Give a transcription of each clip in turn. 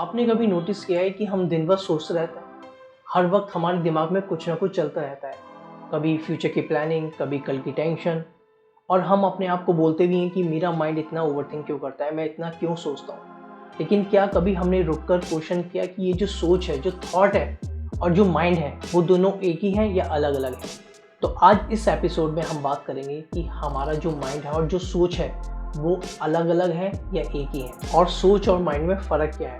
आपने कभी नोटिस किया है कि हम दिन भर सोचते रहते हैं। हर वक्त हमारे दिमाग में कुछ ना कुछ चलता रहता है। कभी फ्यूचर की प्लानिंग, कभी कल की टेंशन। और हम अपने आप को बोलते भी हैं कि मेरा माइंड इतना ओवरथिंक क्यों करता है, मैं इतना क्यों सोचता हूँ। लेकिन क्या कभी हमने रुककर क्वेश्चन किया कि ये जो सोच है, जो थॉट है और जो माइंड है, वो दोनों एक ही हैं या अलग अलग हैं। तो आज इस एपिसोड में हम बात करेंगे कि हमारा जो माइंड है और जो सोच है वो अलग अलग है या एक ही है, और सोच और माइंड में फ़र्क क्या है।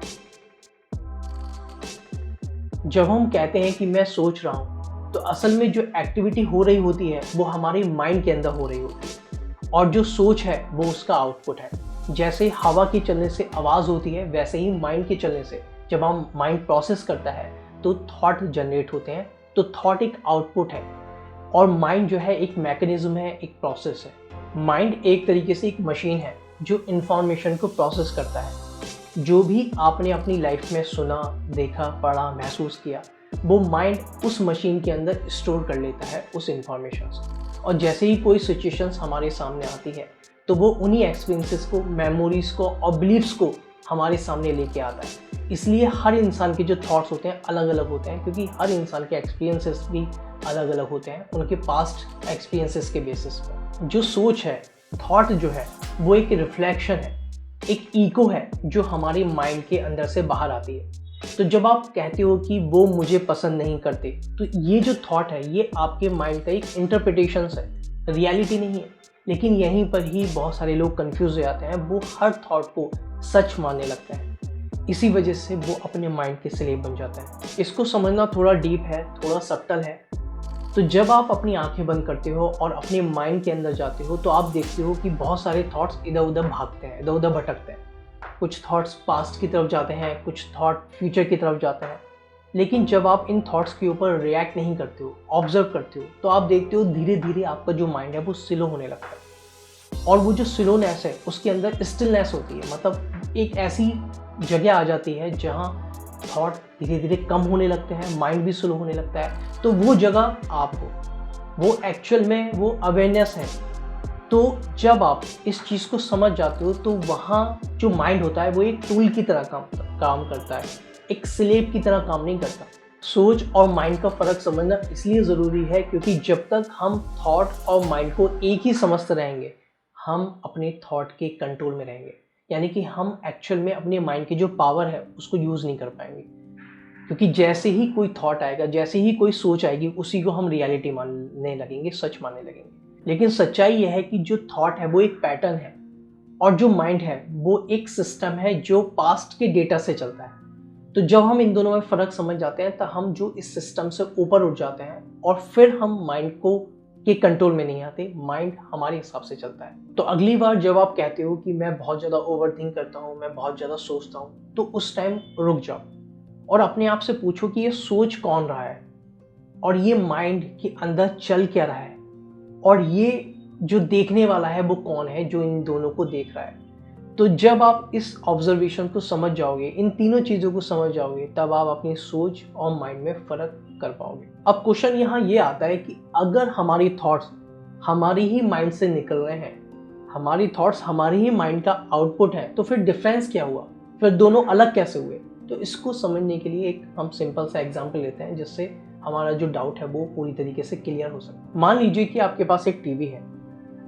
जब हम कहते हैं कि मैं सोच रहा हूँ, तो असल में जो एक्टिविटी हो रही होती है वो हमारे माइंड के अंदर हो रही होती है, और जो सोच है वो उसका आउटपुट है। जैसे हवा के चलने से आवाज़ होती है, वैसे ही माइंड के चलने से जब हम माइंड प्रोसेस करता है तो थॉट जनरेट होते हैं। तो थॉट एक आउटपुट है, और माइंड जो है एक मैकेनिज्म है, एक प्रोसेस है। माइंड एक तरीके से एक मशीन है जो इंफॉर्मेशन को प्रोसेस करता है। जो भी आपने अपनी लाइफ में सुना, देखा, पढ़ा, महसूस किया, वो माइंड उस मशीन के अंदर स्टोर कर लेता है उस इंफॉर्मेशन से। और जैसे ही कोई सिचुएशंस हमारे सामने आती है तो वो उन्हीं एक्सपीरियंसेस को, मेमोरीज को और बिलीव्स को हमारे सामने लेके आता है। इसलिए हर इंसान के जो थॉट्स होते हैं अलग अलग होते हैं, क्योंकि हर इंसान के एक्सपीरियंसेस भी अलग अलग होते हैं उनके पास्ट एक्सपीरियंसेस के बेसिस पर। जो सोच है, थॉट जो है, वो एक रिफ्लेक्शन है, एक ईको है जो हमारे माइंड के अंदर से बाहर आती है। तो जब आप कहते हो कि वो मुझे पसंद नहीं करते, तो ये जो थॉट है ये आपके माइंड का एक इंटरप्रिटेशन है, रियलिटी नहीं है। लेकिन यहीं पर ही बहुत सारे लोग कंफ्यूज हो जाते हैं, वो हर थॉट को सच मानने लगते हैं। इसी वजह से वो अपने माइंड के स्लेव बन जाते हैं। इसको समझना थोड़ा डीप है, थोड़ा सब्टल है। तो जब आप अपनी आंखें बंद करते हो और अपने माइंड के अंदर जाते हो तो आप देखते हो कि बहुत सारे थॉट्स इधर उधर भागते हैं, इधर उधर भटकते हैं। कुछ थॉट्स पास्ट की तरफ जाते हैं, कुछ थॉट फ्यूचर की तरफ जाते हैं। लेकिन जब आप इन थॉट्स के ऊपर रिएक्ट नहीं करते हो, ऑब्जर्व करते हो, तो आप देखते हो धीरे धीरे आपका जो माइंड है वो स्लो होने लगता है। और वो जो स्लोनेस है उसके अंदर स्टिलनेस होती है, मतलब एक ऐसी जगह आ जाती है जहाँ थॉट धीरे धीरे कम होने लगते हैं, माइंड भी स्लो होने लगता है। तो वो जगह आप हो, वो एक्चुअल में वो अवेयरनेस है। तो जब आप इस चीज़ को समझ जाते हो तो वहाँ जो माइंड होता है वो एक टूल की तरह काम करता है, एक स्लेव की तरह काम नहीं करता। सोच और माइंड का फ़र्क समझना इसलिए ज़रूरी है क्योंकि जब तक हम थॉट और माइंड को एक ही समझते रहेंगे, हम अपने थॉट के कंट्रोल में रहेंगे। यानी कि हम एक्चुअल में अपने माइंड की जो पावर है उसको यूज़ नहीं कर पाएंगे। क्योंकि जैसे ही कोई थॉट आएगा, जैसे ही कोई सोच आएगी, उसी को हम रियलिटी मानने लगेंगे, सच मानने लगेंगे। लेकिन सच्चाई यह है कि जो थॉट है वो एक पैटर्न है, और जो माइंड है वो एक सिस्टम है जो पास्ट के डेटा से चलता है। तो जब हम इन दोनों में फ़र्क समझ जाते हैं तो हम जो इस सिस्टम से ऊपर उठ जाते हैं, और फिर हम माइंड को के कंट्रोल में नहीं आते, माइंड हमारे हिसाब से चलता है। तो अगली बार जब आप कहते हो कि मैं बहुत ज़्यादा ओवरथिंक करता हूँ, मैं बहुत ज़्यादा सोचता हूँ, तो उस टाइम रुक जाओ और अपने आप से पूछो कि ये सोच कौन रहा है, और ये माइंड के अंदर चल क्या रहा है, और ये जो देखने वाला है वो कौन है जो इन दोनों को देख रहा है। तो जब आप इस ऑब्जर्वेशन को समझ जाओगे, इन तीनों चीज़ों को समझ जाओगे, तब आप अपनी सोच और माइंड में फ़र्क कर पाओगे। अब क्वेश्चन यहाँ ये आता है कि अगर हमारी थॉट्स हमारी ही माइंड से निकल रहे हैं, हमारी थॉट्स हमारी ही माइंड का आउटपुट है, तो फिर डिफरेंस क्या हुआ, फिर दोनों अलग कैसे हुए। तो इसको समझने के लिए एक हम सिंपल सा एग्जांपल लेते हैं, जिससे हमारा जो डाउट है वो पूरी तरीके से क्लियर हो सके। मान लीजिए कि आपके पास एक टीवी है,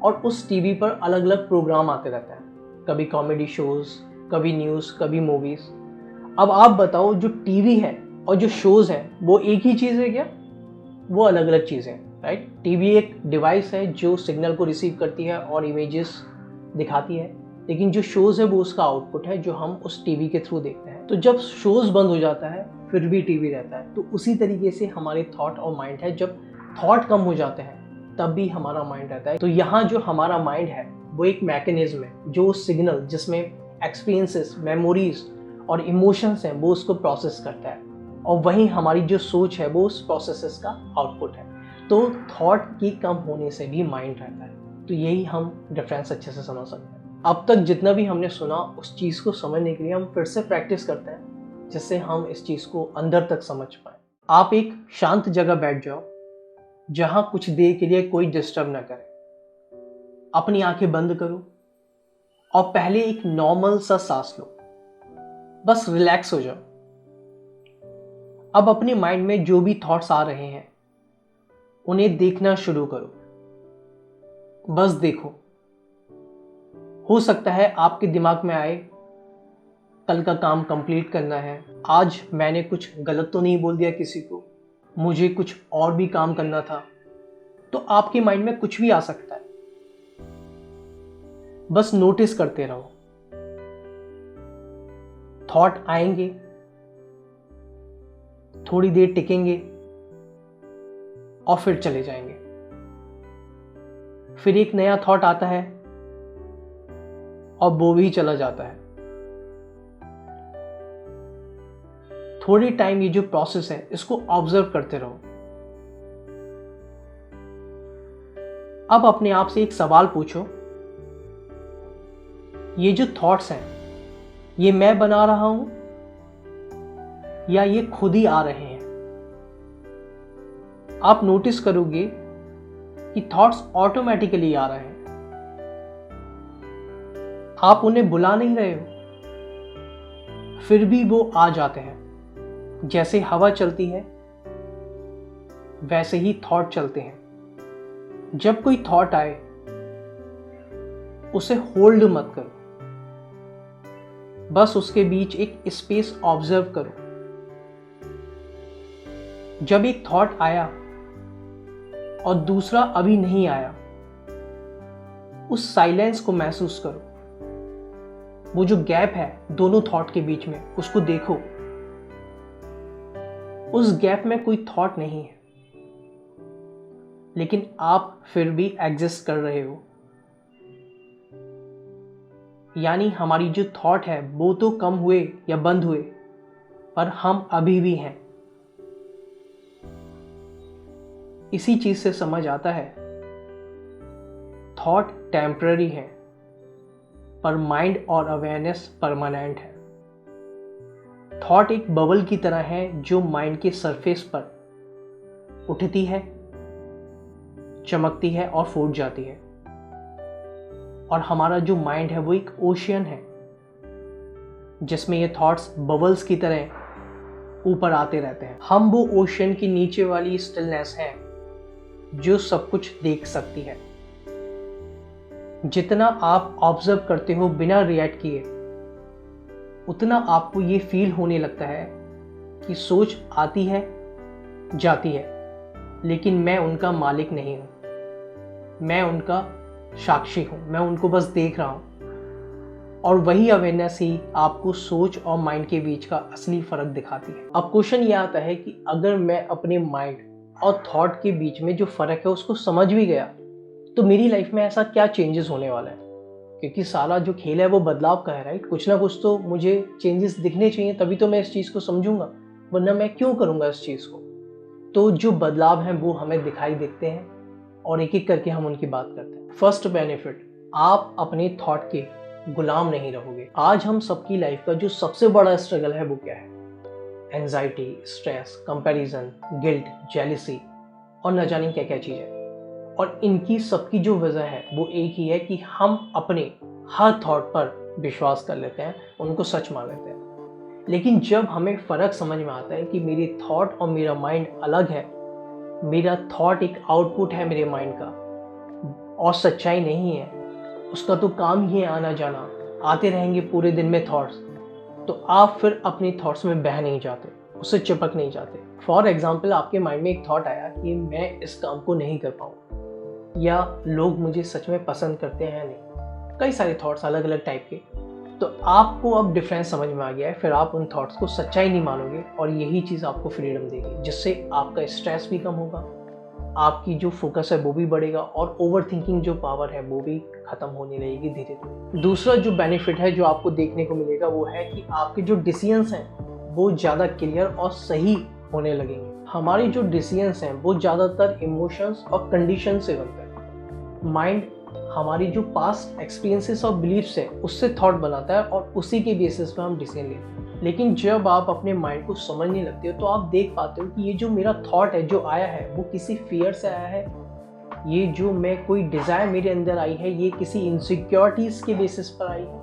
और उस टीवी पर अलग अलग प्रोग्राम आते रहते हैं, कभी कॉमेडी शोज़, कभी न्यूज़, कभी मूवीज़। अब आप बताओ, जो टीवी है और जो शोज़ हैं वो एक ही चीज़ है क्या? वो अलग अलग चीज़ें हैं, राइट। टीवी एक डिवाइस है जो सिग्नल को रिसीव करती है और इमेजेस दिखाती है, लेकिन जो शोज़ है वो उसका आउटपुट है जो हम उस टीवी के थ्रू देखते हैं। तो जब शोज़ बंद हो जाता है फिर भी टीवी रहता है। तो उसी तरीके से हमारे थॉट और माइंड है, जब थॉट कम हो जाते हैं तब भी हमारा माइंड रहता है। तो यहाँ जो हमारा माइंड है वो एक मैकेनिज्म है जो सिग्नल, जिसमें एक्सपीरियंसेस, मेमोरीज और इमोशंस हैं, वो उसको प्रोसेस करता है, और वहीं हमारी जो सोच है वो उस प्रोसेसेस का आउटपुट है। तो थॉट की कम होने से भी माइंड रहता है। तो यही हम डिफरेंस अच्छे से समझ सकते हैं। अब तक जितना भी हमने सुना, उस चीज़ को समझने के लिए हम फिर से प्रैक्टिस करते हैं, जिससे हम इस चीज़ को अंदर तक समझ पाएँ। आप एक शांत जगह बैठ जाओ जहाँ कुछ देर के लिए कोई डिस्टर्ब ना करे। अपनी आंखें बंद करो और पहले एक नॉर्मल सा सांस लो। बस रिलैक्स हो जाओ। अब अपने माइंड में जो भी थॉट्स आ रहे हैं उन्हें देखना शुरू करो। बस देखो। हो सकता है आपके दिमाग में आए कल का काम कंप्लीट करना है, आज मैंने कुछ गलत तो नहीं बोल दिया किसी को, मुझे कुछ और भी काम करना था। तो आपके माइंड में कुछ भी आ सकता है। बस नोटिस करते रहो। थॉट आएंगे, थोड़ी देर टिकेंगे और फिर चले जाएंगे। फिर एक नया थॉट आता है और वो भी चला जाता है। थोड़ी टाइम ये जो प्रोसेस है इसको ऑब्जर्व करते रहो। अब अपने आप से एक सवाल पूछो, ये जो थॉट्स हैं ये मैं बना रहा हूं या ये खुद ही आ रहे हैं? आप नोटिस करोगे कि थॉट्स ऑटोमेटिकली आ रहे हैं। आप उन्हें बुला नहीं रहे हो, फिर भी वो आ जाते हैं। जैसे हवा चलती है वैसे ही थॉट चलते हैं। जब कोई थॉट आए उसे होल्ड मत करो, बस उसके बीच एक स्पेस ऑब्जर्व करो। जब एक थॉट आया और दूसरा अभी नहीं आया, उस साइलेंस को महसूस करो। वो जो गैप है दोनों थॉट के बीच में, उसको देखो। उस गैप में कोई थॉट नहीं है, लेकिन आप फिर भी एग्जिस्ट कर रहे हो। यानी हमारी जो थॉट है वो तो कम हुए या बंद हुए, पर हम अभी भी हैं। इसी चीज से समझ आता है थॉट टेम्पररी है, पर माइंड और अवेयरनेस परमानेंट है। थॉट एक बबल की तरह है जो माइंड के सरफेस पर उठती है, चमकती है और फूट जाती है। और हमारा जो माइंड है वो एक ओशियन है जिसमें ये थॉट्स बबल्स की तरह ऊपर आते रहते हैं। हम वो ओशियन की नीचे वाली स्टिलनेस है जो सब कुछ देख सकती है। जितना आप ऑब्जर्व करते हो बिना रिएक्ट किए, उतना आपको ये फील होने लगता है कि सोच आती है जाती है, लेकिन मैं उनका मालिक नहीं हूं, मैं उनका साक्षी हूं, मैं उनको बस देख रहा हूं। और वही अवेयरनेस ही आपको सोच और माइंड के बीच का असली फर्क दिखाती है। अब क्वेश्चन ये आता है कि अगर मैं अपने माइंड और थॉट के बीच में जो फर्क है उसको समझ भी गया, तो मेरी लाइफ में ऐसा क्या चेंजेस होने वाला है? क्योंकि सारा जो खेल है वो बदलाव का है, राइट? कुछ ना कुछ तो मुझे चेंजेस दिखने चाहिए, तभी तो मैं इस चीज़ को समझूंगा, वरना मैं क्यों करूंगा इस चीज़ को? तो जो बदलाव हैं वो हमें दिखाई देते हैं और एक एक करके हम उनकी बात करते हैं। फर्स्ट बेनिफिट, आप अपने थॉट के गुलाम नहीं रहोगे। आज हम सबकी लाइफ का जो सबसे बड़ा स्ट्रगल है वो क्या है? Anxiety, stress, comparison, guilt, jealousy और न जाने क्या क्या चीज़ है। और इनकी सबकी जो वजह है वो एक ही है कि हम अपने हर थॉट पर विश्वास कर लेते हैं, उनको सच मान लेते हैं। लेकिन जब हमें फ़र्क समझ में आता है कि मेरी थॉट और मेरा माइंड अलग है, मेरा थॉट एक आउटपुट है मेरे माइंड का और सच्चाई नहीं है, उसका तो काम ही है आना जाना, आते रहेंगे पूरे दिन में थॉट्स, तो आप फिर अपने थॉट्स में बह नहीं जाते, उससे चिपक नहीं जाते। फॉर एग्जाम्पल, आपके माइंड में एक थॉट आया कि मैं इस काम को नहीं कर पाऊँ, या लोग मुझे सच में पसंद करते हैं या नहीं, कई सारे थॉट्स अलग अलग टाइप के। तो आपको अब डिफरेंस समझ में आ गया है, फिर आप उन थॉट्स को सच्चाई नहीं मानोगे और यही चीज़ आपको फ्रीडम देगी, जिससे आपका स्ट्रेस भी कम होगा, आपकी जो फोकस है वो भी बढ़ेगा और ओवर थिंकिंग जो पावर है वो भी खत्म होने लगेगी धीरे धीरे। दूसरा जो बेनिफिट है जो आपको देखने को मिलेगा वो है कि आपके जो डिसीजंस हैं वो ज़्यादा क्लियर और सही होने लगेंगे। हमारी जो डिसीजंस हैं वो ज़्यादातर इमोशंस और कंडीशन से बनते हैं। माइंड हमारी जो पास्ट एक्सपीरियंसेस और बिलीफ्स है उससे थॉट बनाता है और उसी के बेसिस पे हम डिसीजन लेते हैं। लेकिन जब आप अपने माइंड को समझने लगते हो तो आप देख पाते हो कि ये जो मेरा थॉट है जो आया है वो किसी फियर से आया है, ये जो मैं कोई डिज़ायर मेरे अंदर आई है ये किसी इनसिक्योरिटीज़ के बेसिस पर आई है,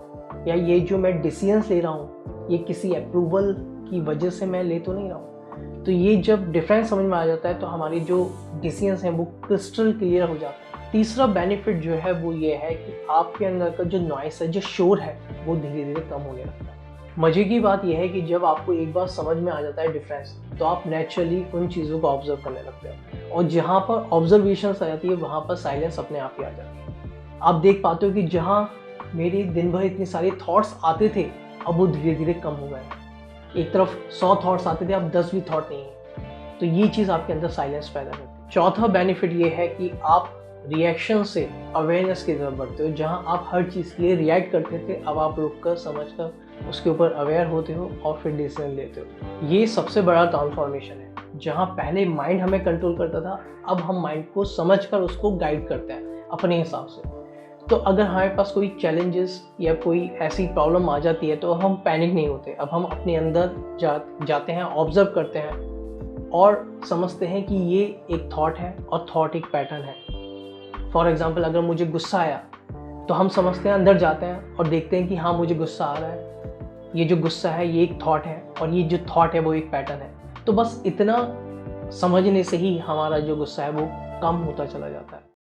या ये जो मैं डिसीजंस ले रहा हूँ ये किसी अप्रूवल की वजह से मैं ले तो नहीं रहा हूँ। तो ये जब डिफरेंस समझ में आ जाता है तो हमारी जो डिसीजंस हैं वो क्रिस्टल क्लियर हो जाता है। तीसरा बेनिफिट जो है वो ये है कि आपके अंदर का जो नॉइस है, जो शोर है, वो धीरे धीरे कम होने लगता है। मजे की बात यह है कि जब आपको एक बार समझ में आ जाता है डिफरेंस, तो आप नेचुरली उन चीज़ों को ऑब्जर्व करने लगते हो, और जहाँ पर ऑब्जर्वेशन आ जाती है वहाँ पर साइलेंस अपने आप ही आ जाती है। आप देख पाते हो कि जहाँ मेरे दिन भर इतने सारे थॉट्स आते थे, अब वो धीरे धीरे कम हो गए। एक तरफ 100 थॉट्स आते थे, अब 10 भी थॉट नहीं है। तो ये चीज़ आपके अंदर साइलेंस पैदा करती है। चौथा बेनिफिट ये है कि आप रिएक्शन से अवेयरनेस की तरफ बढ़ते हो। जहाँ आप हर चीज़ के लिए रिएक्ट करते थे, अब आप रुक कर समझ कर उसके ऊपर अवेयर होते हो और फिर डिसीजन लेते हो। ये सबसे बड़ा ट्रांसफॉर्मेशन है। जहाँ पहले माइंड हमें कंट्रोल करता था, अब हम माइंड को समझ कर उसको गाइड करते हैं अपने हिसाब से। तो अगर हमारे पास कोई चैलेंजेस या कोई ऐसी प्रॉब्लम आ जाती है तो हम पैनिक नहीं होते। अब हम अपने अंदर जाते हैं, ऑब्जर्व करते हैं और समझते हैं कि ये एक थॉट है और थॉट एक पैटर्न है। फॉर एग्जाम्पल, अगर मुझे गुस्सा आया तो हम समझते हैं, अंदर जाते हैं और देखते हैं कि हाँ, मुझे गुस्सा आ रहा है, ये जो गुस्सा है ये एक थॉट है और ये जो थॉट है वो एक पैटर्न है। तो बस इतना समझने से ही हमारा जो गुस्सा है वो कम होता चला जाता है।